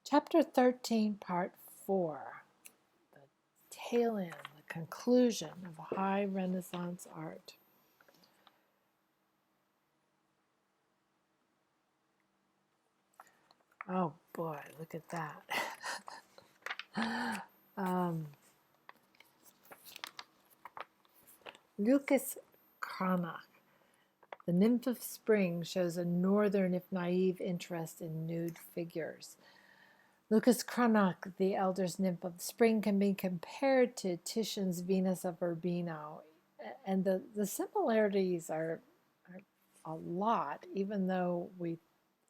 Chapter 13, Part 4, the tail end, the conclusion of High Renaissance art. Oh boy, look at that. Lucas Cranach, the nymph of spring, shows a northern, if naive, interest in nude figures. Lucas Cranach, the elder's nymph of spring, can be compared to Titian's Venus of Urbino, and the similarities are a lot, even though we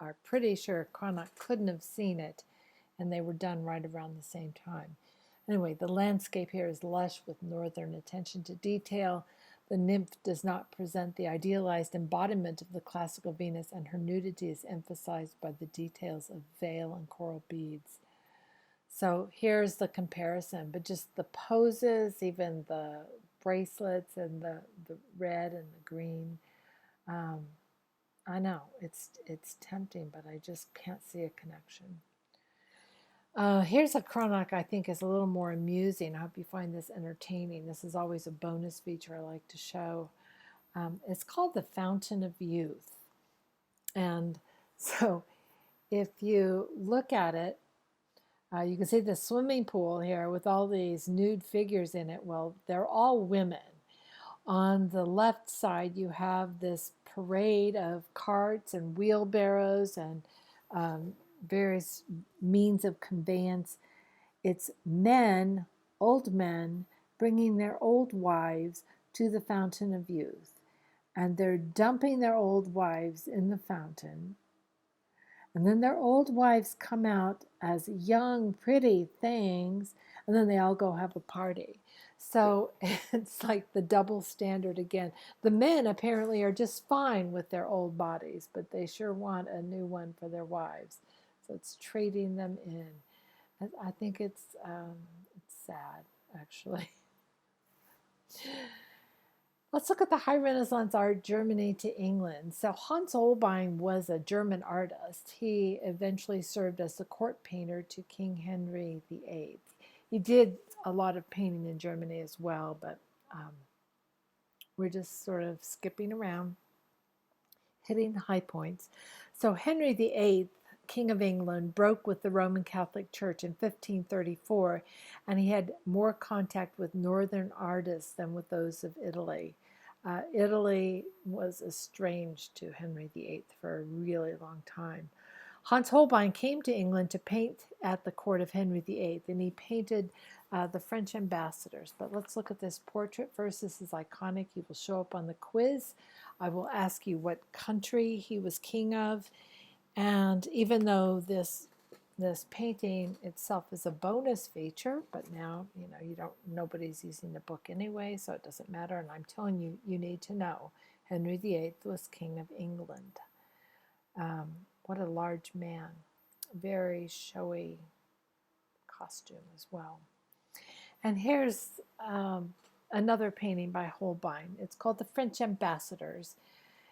are pretty sure Cranach couldn't have seen it, and they were done right around the same time. Anyway, the landscape here is lush with northern attention to detail. The nymph does not present the idealized embodiment of the classical Venus, and her nudity is emphasized by the details of veil and coral beads. So here's the comparison, but just the poses, even the bracelets and the red and the green. I know it's tempting, but I just can't see a connection. Here's a Cranach I think is a little more amusing. I hope you find this entertaining. This is always a bonus feature I like to show. It's called the Fountain of Youth. And so if you look at it, you can see the swimming pool here with all these nude figures in it. Well, they're all women. On the left side, you have this parade of carts and wheelbarrows and various means of conveyance. It's men, old men, bringing their old wives to the Fountain of Youth. And they're dumping their old wives in the fountain. And then their old wives come out as young, pretty things, and then they all go have a party. So it's like the double standard again. The men apparently are just fine with their old bodies, but they sure want a new one for their wives. So it's trading them in. I think it's sad, actually. Let's look at the High Renaissance art, Germany to England. So Hans Holbein was a German artist. He eventually served as the court painter to King Henry VIII. He did a lot of painting in Germany as well, but we're just sort of skipping around, hitting the high points. So Henry VIII, King of England, broke with the Roman Catholic Church in 1534, and he had more contact with northern artists than with those of Italy. Italy was estranged to Henry VIII for a really long time. Hans Holbein came to England to paint at the court of Henry VIII, and he painted the French ambassadors. But let's look at this portrait first. This is iconic. He will show up on the quiz. I will ask you what country he was king of. And even though this painting itself is a bonus feature, but now nobody's using the book anyway, so it doesn't matter. And I'm telling you, you need to know Henry VIII was King of England. What a large man, very showy costume as well. And here's another painting by Holbein. It's called The French Ambassadors.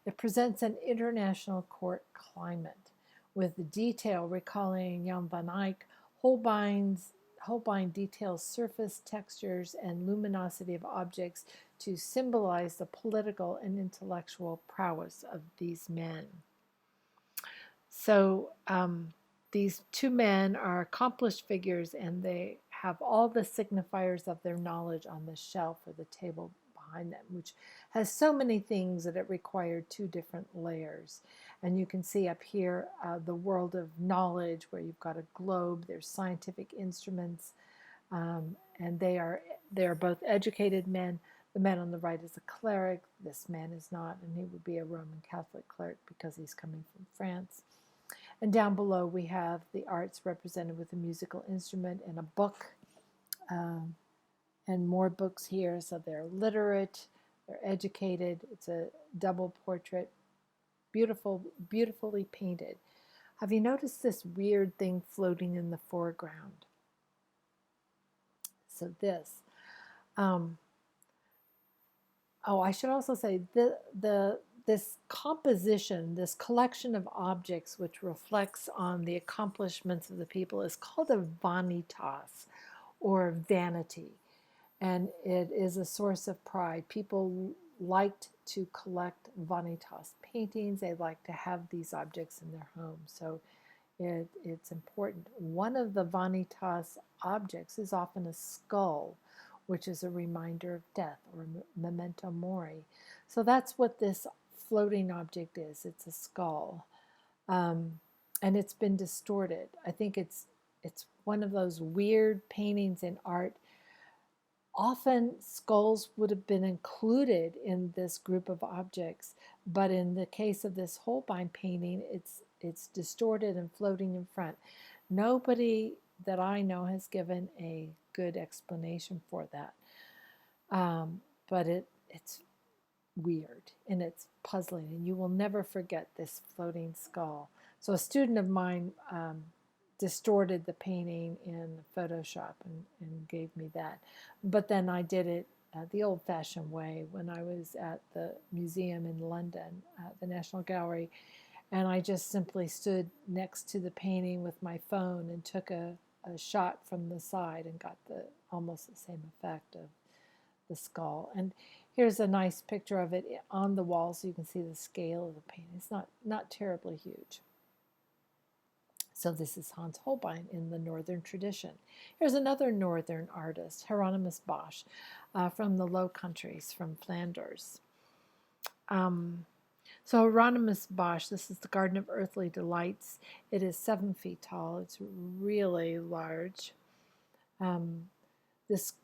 It presents an international court climate with detail recalling Jan van Eyck. Holbein details surface textures and luminosity of objects to symbolize the political and intellectual prowess of these men. So these two men are accomplished figures, and they have all the signifiers of their knowledge on the shelf or the table behind them, which has so many things that it required two different layers. And you can see up here the world of knowledge, where you've got a globe, there's scientific instruments, and they are both educated men. The man on the right is a cleric. This man is not, and he would be a Roman Catholic cleric because he's coming from France. And down below we have the arts represented with a musical instrument and a book, and more books here. So they're literate, they're educated. It's a double portrait, beautifully painted. Have you noticed this weird thing floating in the foreground? So this. Oh, I should also say the this composition, this collection of objects which reflects on the accomplishments of the people, is called a vanitas, or vanity. And it is a source of pride. People liked to collect vanitas paintings. They like to have these objects in their home. So it's important. One of the vanitas objects is often a skull, which is a reminder of death, or memento mori. So that's what this floating object is. It's a skull. And it's been distorted. I think it's one of those weird paintings in art. Often skulls would have been included in this group of objects, but in the case of this Holbein painting, it's distorted and floating in front. Nobody that I know has given a good explanation for that, but it's weird and it's puzzling, and you will never forget this floating skull. So a student of mine distorted the painting in Photoshop and gave me that. But then I did it the old-fashioned way when I was at the museum in London, the National Gallery, and I just simply stood next to the painting with my phone and took a shot from the side and got almost the same effect of the skull. And here's a nice picture of it on the wall so you can see the scale of the painting. It's not terribly huge. So this is Hans Holbein in the Northern tradition. Here's another Northern artist, Hieronymus Bosch, from the Low Countries, from Flanders. So Hieronymus Bosch, this is the Garden of Earthly Delights. It is 7 feet tall. It's really large.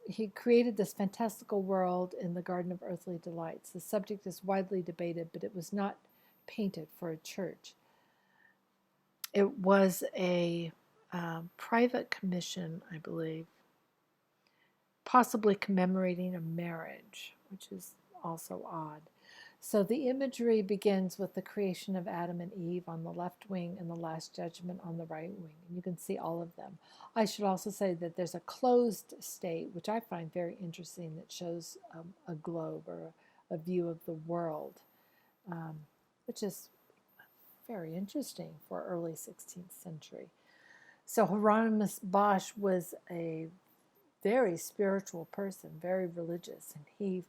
He created this fantastical world in the Garden of Earthly Delights. The subject is widely debated, but it was not painted for a church. It was a private commission, I believe, possibly commemorating a marriage, which is also odd. So the imagery begins with the creation of Adam and Eve on the left wing and the Last Judgment on the right wing. And you can see all of them. I should also say that there's a closed state, which I find very interesting, that shows a globe or a view of the world, which is very interesting for early 16th century. So Hieronymus Bosch was a very spiritual person, very religious, and he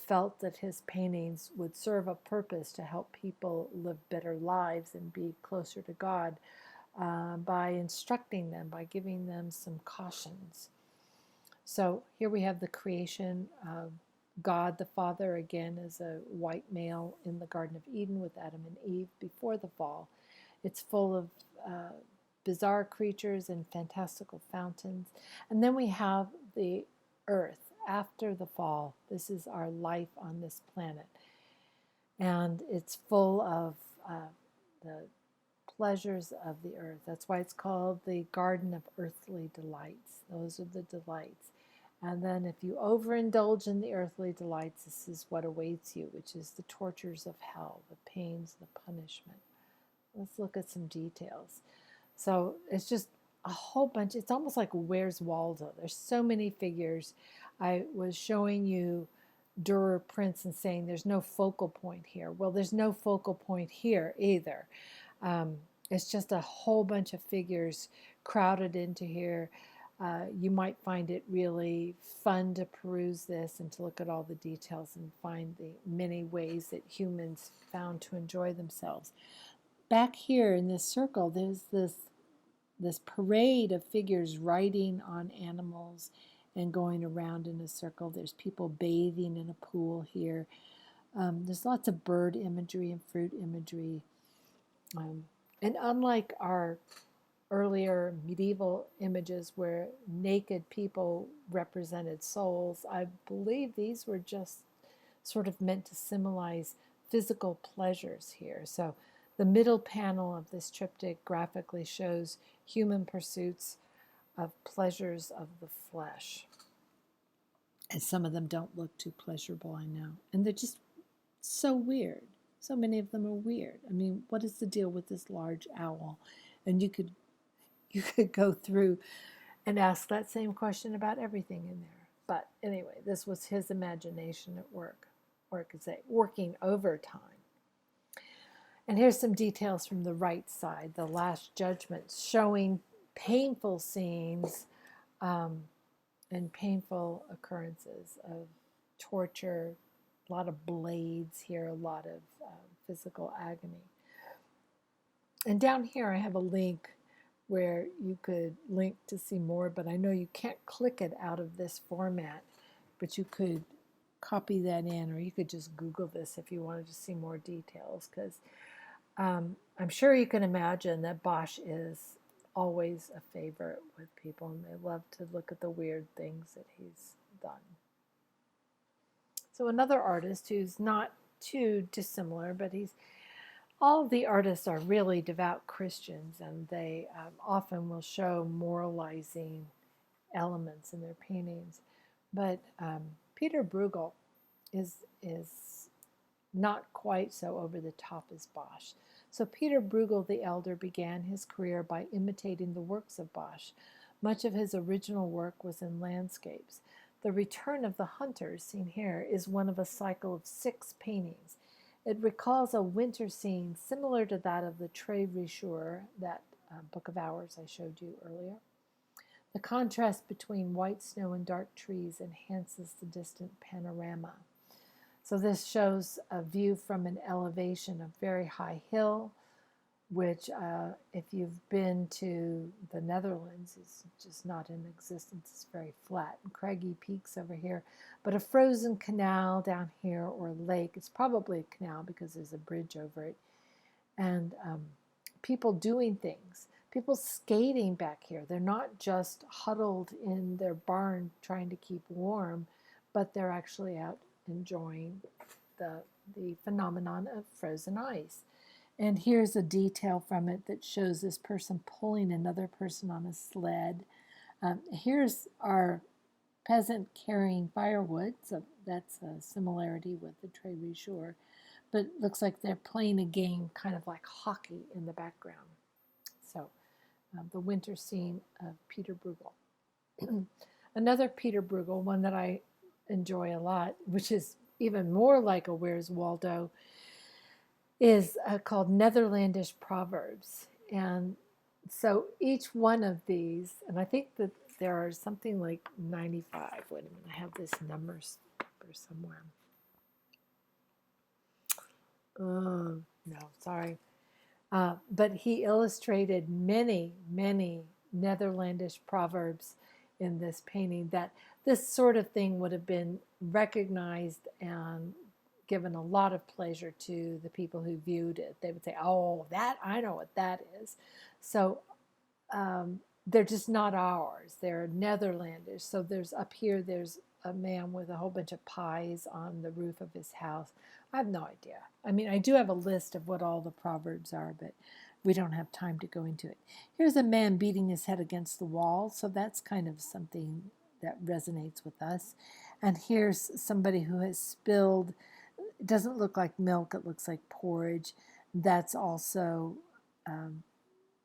felt that his paintings would serve a purpose to help people live better lives and be closer to God by instructing them, by giving them some cautions. So here we have the creation of God the Father, again, as a white male in the Garden of Eden with Adam and Eve before the fall. It's full of bizarre creatures and fantastical fountains. And then we have the earth after the fall. This is our life on this planet. And it's full of the pleasures of the earth. That's why it's called the Garden of Earthly Delights. Those are the delights. And then if you overindulge in the earthly delights, this is what awaits you, which is the tortures of hell, the pains, the punishment. Let's look at some details. So it's just a whole bunch. It's almost like Where's Waldo? There's so many figures. I was showing you Dürer prints and saying there's no focal point here. Well, there's no focal point here either. It's just a whole bunch of figures crowded into here. You might find it really fun to peruse this and to look at all the details and find the many ways that humans found to enjoy themselves. Back here in this circle, there's this parade of figures riding on animals and going around in a circle. There's people bathing in a pool here. There's lots of bird imagery and fruit imagery. And unlike our earlier medieval images where naked people represented souls, I believe these were just sort of meant to symbolize physical pleasures here. So the middle panel of this triptych graphically shows human pursuits of pleasures of the flesh. And some of them don't look too pleasurable, I know. And they're just so weird. So many of them are weird. I mean, what is the deal with this large owl? And you could go through and ask that same question about everything in there. But anyway, this was his imagination at work, or I could say working overtime. And here's some details from the right side, the Last Judgment, showing painful scenes and painful occurrences of torture, a lot of blades here, a lot of physical agony. And down here I have a link where you could link to see more, but I know you can't click it out of this format, but you could copy that in, or you could just Google this if you wanted to see more details, because I'm sure you can imagine that Bosch is always a favorite with people, and they love to look at the weird things that he's done. So another artist who's not too dissimilar, but all of the artists are really devout Christians, and they often will show moralizing elements in their paintings. But Peter Brugel is not quite so over the top as Bosch. So Peter Brugel the Elder began his career by imitating the works of Bosch. Much of his original work was in landscapes. The Return of the Hunters, seen here, is one of a cycle of 6 paintings. It recalls a winter scene similar to that of the Tre Richeur, that Book of Hours I showed you earlier. The contrast between white snow and dark trees enhances the distant panorama. So this shows a view from an elevation of very high hill, which if you've been to the Netherlands, is just not in existence. It's very flat and craggy peaks over here. But a frozen canal down here, or lake, it's probably a canal because there's a bridge over it, and people doing things. People skating back here. They're not just huddled in their barn trying to keep warm, but they're actually out enjoying the phenomenon of frozen ice. And here's a detail from it that shows this person pulling another person on a sled. Here's our peasant carrying firewood, so that's a similarity with the Tre Richeur. But it looks like they're playing a game kind of like hockey in the background. So the winter scene of Peter Brugel. Another Peter Brugel, one that I enjoy a lot, which is even more like a Where's Waldo, is called Netherlandish Proverbs. And so each one of these, and I think that there are something like 95. Wait a minute, I have this number somewhere. Oh, no, sorry. But he illustrated many, many Netherlandish proverbs in this painting, that this sort of thing would have been recognized and given a lot of pleasure to the people who viewed it. They would say, oh, that, I know what that is. So they're just not ours. They're Netherlandish. So there's up here, there's a man with a whole bunch of pies on the roof of his house. I have no idea. I mean, I do have a list of what all the proverbs are, but we don't have time to go into it. Here's a man beating his head against the wall. So that's kind of something that resonates with us. And here's somebody who has spilled, it doesn't look like milk, it looks like porridge. That's also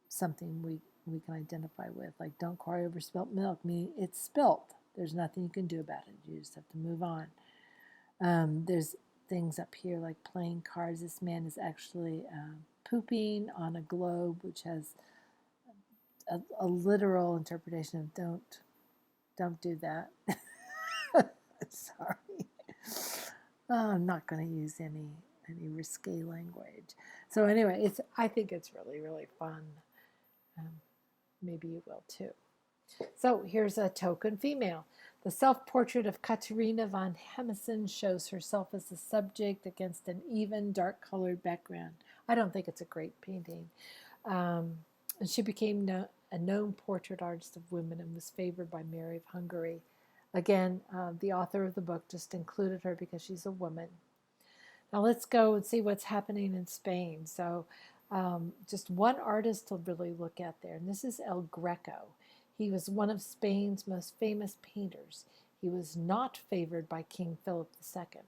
something we can identify with. Like, don't cry over spilt milk, meaning it's spilt. There's nothing you can do about it. You just have to move on. There's things up here like playing cards. This man is actually pooping on a globe, which has a literal interpretation of don't do that. Sorry. I'm not going to use any risque language. So anyway, I think it's really, really fun. Maybe you will too. So here's a token female. The self-portrait of Katharina von Hemissen shows herself as the subject against an even, dark-colored background. I don't think it's a great painting. And she became a known portrait artist of women and was favored by Mary of Hungary. Again, the author of the book just included her because she's a woman. Now let's go and see what's happening in Spain. So just one artist to really look at there, and this is El Greco. He was one of Spain's most famous painters. He was not favored by King Philip II.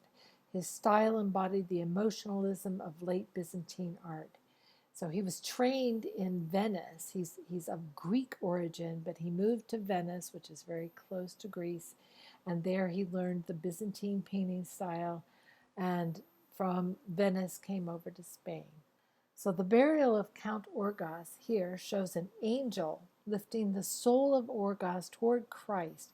His style embodied the emotionalism of late Byzantine art. So he was trained in Venice. He's of Greek origin, but he moved to Venice, which is very close to Greece, and there he learned the Byzantine painting style, and from Venice came over to Spain. So the burial of Count Orgaz here shows an angel lifting the soul of Orgaz toward Christ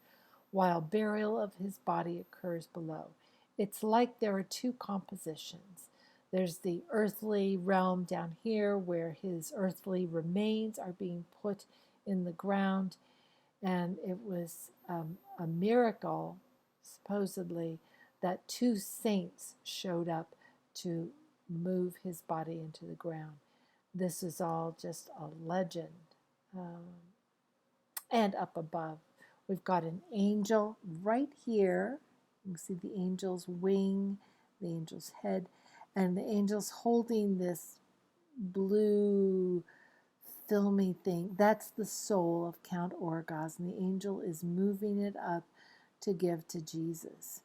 while burial of his body occurs below. It's like there are two compositions. There's the earthly realm down here where his earthly remains are being put in the ground, and it was a miracle, supposedly, that two saints showed up to move his body into the ground. This is all just a legend. Um, and up above, we've got an angel right here. You can see the angel's wing, the angel's head, and the angel's holding this blue filmy thing. That's the soul of Count Orgaz, and the angel is moving it up to give to Jesus.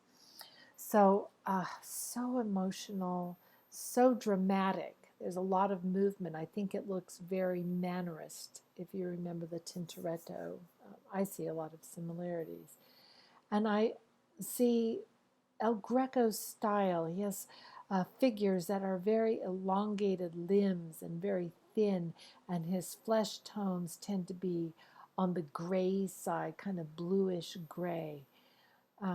So, so emotional, so dramatic. There's a lot of movement. I think it looks very mannerist. If you remember the Tintoretto, I see a lot of similarities. And I see El Greco's style. He has figures that are very elongated limbs and very thin, and his flesh tones tend to be on the gray side, kind of bluish gray.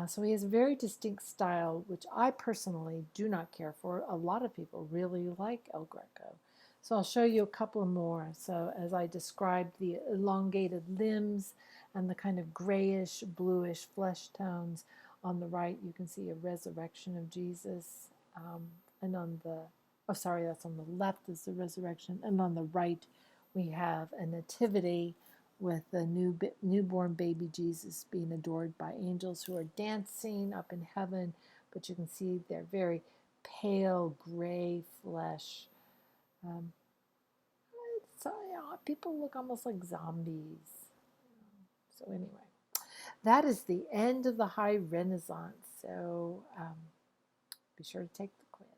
So he has a very distinct style, which I personally do not care for. A lot of people really like El Greco. So I'll show you a couple more. So as I described the elongated limbs and the kind of grayish, bluish flesh tones, on the right you can see a resurrection of Jesus. And on the, oh sorry, that's on the left is the resurrection. And on the right we have a nativity with the newborn baby Jesus being adored by angels who are dancing up in heaven. But you can see they're very pale gray flesh. So yeah, people look almost like zombies. So anyway, that is the end of the High Renaissance. So be sure to take the quiz.